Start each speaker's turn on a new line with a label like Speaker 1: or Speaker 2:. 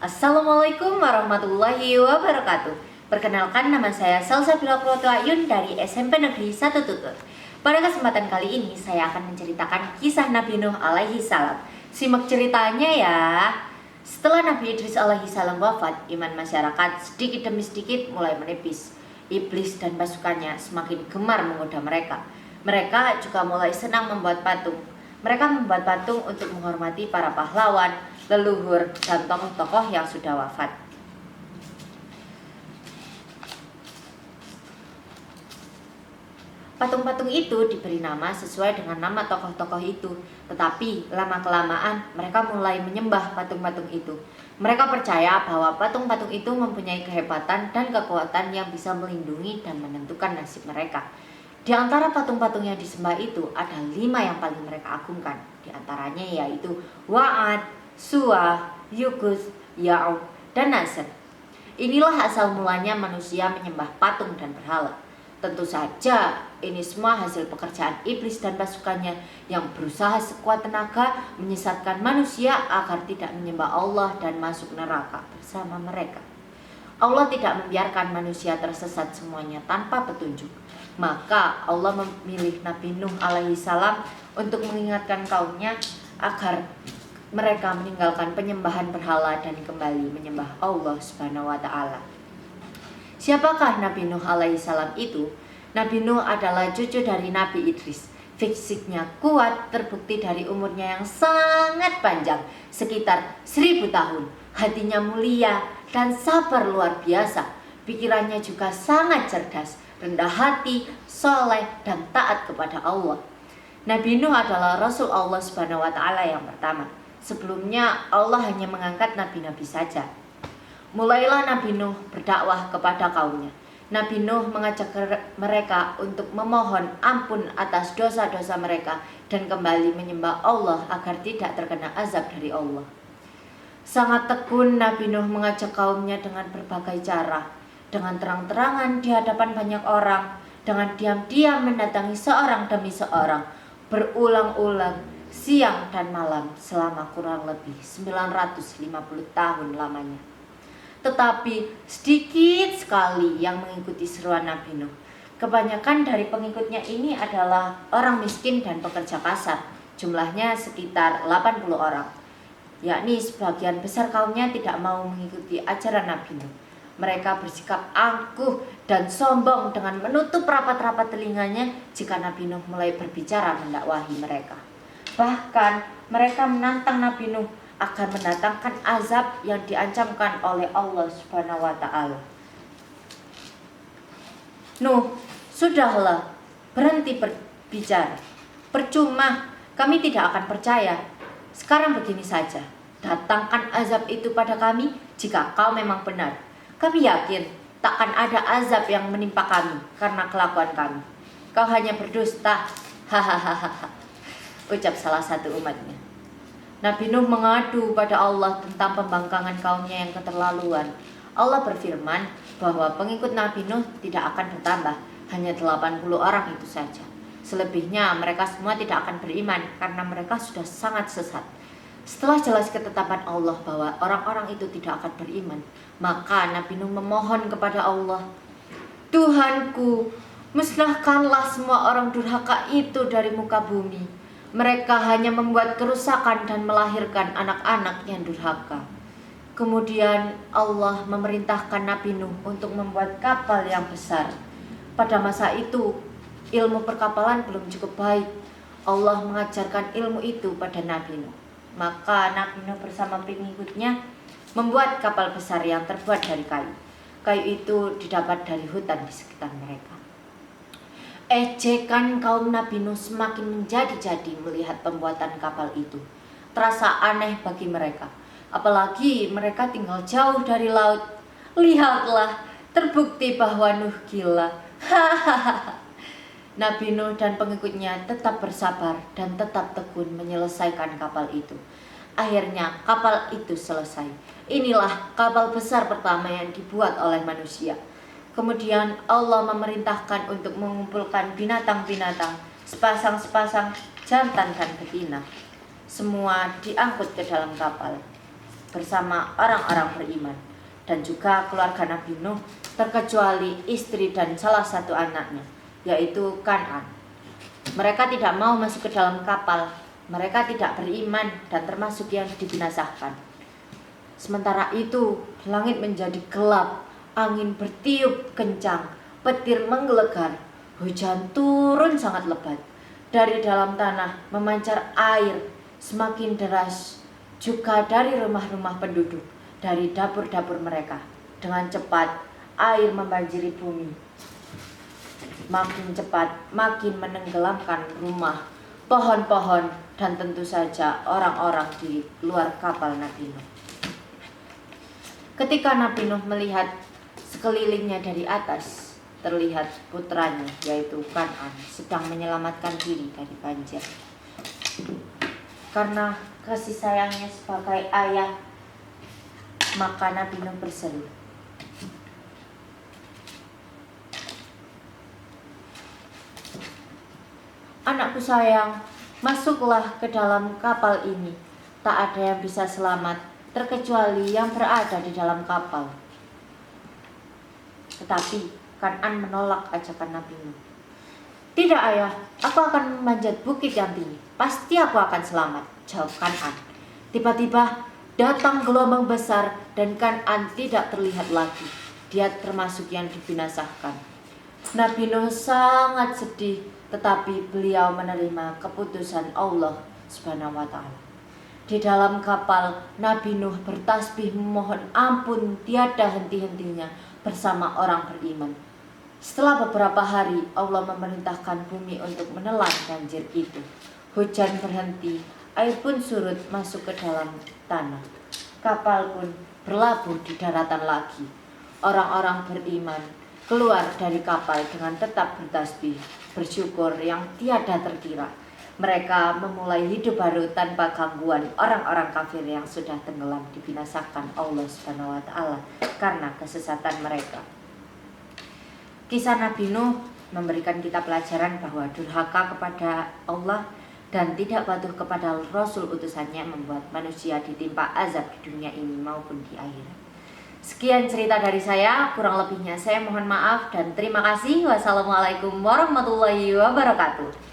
Speaker 1: Assalamualaikum warahmatullahi wabarakatuh. Perkenalkan, nama saya Salsabila Kloto Ayun dari SMP Negeri 1 Tutut. Pada kesempatan kali ini saya akan menceritakan kisah Nabi Nuh alaihi salam. Simak ceritanya ya. Setelah Nabi Idris alaihi salam wafat, iman masyarakat sedikit demi sedikit mulai menipis. Iblis dan pasukannya semakin gemar menggoda mereka. Mereka juga mulai senang membuat patung. Mereka membuat patung untuk menghormati para pahlawan, leluhur, dan tokoh-tokoh yang sudah wafat. Patung-patung itu diberi nama sesuai dengan nama tokoh-tokoh itu. Tetapi lama-kelamaan mereka mulai menyembah patung-patung itu. Mereka percaya bahwa patung-patung itu mempunyai kehebatan dan kekuatan yang bisa melindungi dan menentukan nasib mereka. Di antara patung-patung yang disembah itu ada 5 yang paling mereka agungkan. Di antaranya yaitu Wa'ad, Suwa, Yugus, Ya'ud, dan Nasr. Inilah asal mulanya manusia menyembah patung dan berhala. Tentu saja ini semua hasil pekerjaan iblis dan pasukannya yang berusaha sekuat tenaga menyesatkan manusia agar tidak menyembah Allah dan masuk neraka bersama mereka. Allah tidak membiarkan manusia tersesat semuanya tanpa petunjuk. Maka Allah memilih Nabi Nuh alaihi salam untuk mengingatkan kaumnya agar mereka meninggalkan penyembahan berhala dan kembali menyembah Allah Subhanahu wa taala. Siapakah Nabi Nuh alaihi salam itu? Nabi Nuh adalah cucu dari Nabi Idris. Fisiknya kuat, terbukti dari umurnya yang sangat panjang, sekitar 1000 tahun. Hatinya mulia dan sabar luar biasa. Pikirannya juga sangat cerdas, rendah hati, soleh, dan taat kepada Allah. Nabi Nuh adalah Rasul Allah Subhanahu wa taala yang pertama. Sebelumnya Allah hanya mengangkat nabi-nabi saja. Mulailah Nabi Nuh berdakwah kepada kaumnya. Nabi Nuh mengajak mereka untuk memohon ampun atas dosa-dosa mereka dan kembali menyembah Allah agar tidak terkena azab dari Allah. Sangat tekun Nabi Nuh mengajak kaumnya dengan berbagai cara. Dengan terang-terangan di hadapan banyak orang, dengan diam-diam mendatangi seorang demi seorang, berulang-ulang, siang dan malam selama kurang lebih 950 tahun lamanya. Tetapi sedikit sekali yang mengikuti seruan Nabi Nuh. Kebanyakan dari pengikutnya ini adalah orang miskin dan pekerja kasar. Jumlahnya sekitar 80 orang. Yakni sebagian besar kaumnya tidak mau mengikuti ajaran Nabi Nuh. Mereka bersikap angkuh dan sombong dengan menutup rapat-rapat telinganya jika Nabi Nuh mulai berbicara mendakwahi mereka. Bahkan mereka menantang Nabi Nuh akan mendatangkan azab yang diancamkan oleh Allah Subhanahu wa taala. Nuh, sudahlah, berhenti berbicara. Percuma, kami tidak akan percaya. Sekarang begini saja, datangkan azab itu pada kami jika kau memang benar. Kami yakin takkan ada azab yang menimpa kami karena kelakuan kami. Kau hanya berdusta. Hahaha, ucap salah satu umatnya. Nabi Nuh mengadu pada Allah tentang pembangkangan kaumnya yang keterlaluan. Allah berfirman bahwa pengikut Nabi Nuh tidak akan bertambah, hanya 80 orang itu saja. Selebihnya mereka semua tidak akan beriman karena mereka sudah sangat sesat. Setelah jelas ketetapan Allah bahwa orang-orang itu tidak akan beriman, maka Nabi Nuh memohon kepada Allah, Tuhanku, musnahkanlah semua orang durhaka itu dari muka bumi. Mereka hanya membuat kerusakan dan melahirkan anak-anak yang durhaka. Kemudian Allah memerintahkan Nabi Nuh untuk membuat kapal yang besar. Pada masa itu, ilmu perkapalan belum cukup baik. Allah mengajarkan ilmu itu pada Nabi Nuh. Maka Nabi Nuh bersama pengikutnya membuat kapal besar yang terbuat dari kayu. Kayu itu didapat dari hutan di sekitar mereka. Ejekan kaum Nabi Nuh semakin menjadi-jadi melihat pembuatan kapal itu. Terasa aneh bagi mereka. Apalagi mereka tinggal jauh dari laut. Lihatlah, terbukti bahwa Nuh gila. Hahaha. Nabi Nuh dan pengikutnya tetap bersabar dan tetap tekun menyelesaikan kapal itu. Akhirnya kapal itu selesai. Inilah kapal besar pertama yang dibuat oleh manusia. Kemudian Allah memerintahkan untuk mengumpulkan binatang-binatang, sepasang-sepasang jantan dan betina. Semua diangkut ke dalam kapal. bersama orang-orang beriman dan juga keluarga Nabi Nuh, terkecuali istri dan salah satu anaknya, yaitu Kan'an. Mereka tidak mau masuk ke dalam kapal. Mereka tidak beriman dan termasuk yang dibinasakan. Sementara itu, langit menjadi gelap, angin bertiup kencang, petir menggelegar, hujan turun sangat lebat. Dari dalam tanah memancar air semakin deras, juga dari rumah-rumah penduduk, dari dapur-dapur mereka. Dengan cepat, air membanjiri bumi. Makin cepat, makin menenggelamkan rumah, pohon-pohon, dan tentu saja orang-orang di luar kapal Nabi Nuh. Ketika Nabi Nuh melihat sekelilingnya dari atas, terlihat putranya yaitu Kan'an sedang menyelamatkan diri dari banjir. Karena kasih sayangnya sebagai ayah, maka Nabi Nuh berseru, "Anakku sayang, masuklah ke dalam kapal ini. Tak ada yang bisa selamat terkecuali yang berada di dalam kapal." Tetapi Kan'an menolak ajakan Nabi Nuh. "Tidak ayah, aku akan memanjat bukit yang tinggi. Pasti aku akan selamat," jawab Kan'an. Tiba-tiba datang gelombang besar dan Kan'an tidak terlihat lagi. Dia termasuk yang dibinasakan. Nabi Nuh sangat sedih, tetapi beliau menerima keputusan Allah Subhanahu wa Ta'ala. Di dalam kapal, Nabi Nuh bertasbih memohon ampun tiada henti-hentinya bersama orang beriman. Setelah beberapa hari, Allah memerintahkan bumi untuk menelan banjir itu. Hujan berhenti, air pun surut masuk ke dalam tanah. Kapal pun berlabuh di daratan lagi. Orang-orang beriman keluar dari kapal dengan tetap bertasbih, bersyukur yang tiada terkira. Mereka memulai hidup baru tanpa gangguan orang-orang kafir yang sudah tenggelam dibinasakan Allah Subhanahu wa Ta'ala karena kesesatan mereka. Kisah Nabi Nuh memberikan kita pelajaran bahwa durhaka kepada Allah dan tidak patuh kepada Rasul utusannya membuat manusia ditimpa azab di dunia ini maupun di akhirat. Sekian cerita dari saya, kurang lebihnya saya mohon maaf dan terima kasih. Wassalamualaikum warahmatullahi wabarakatuh.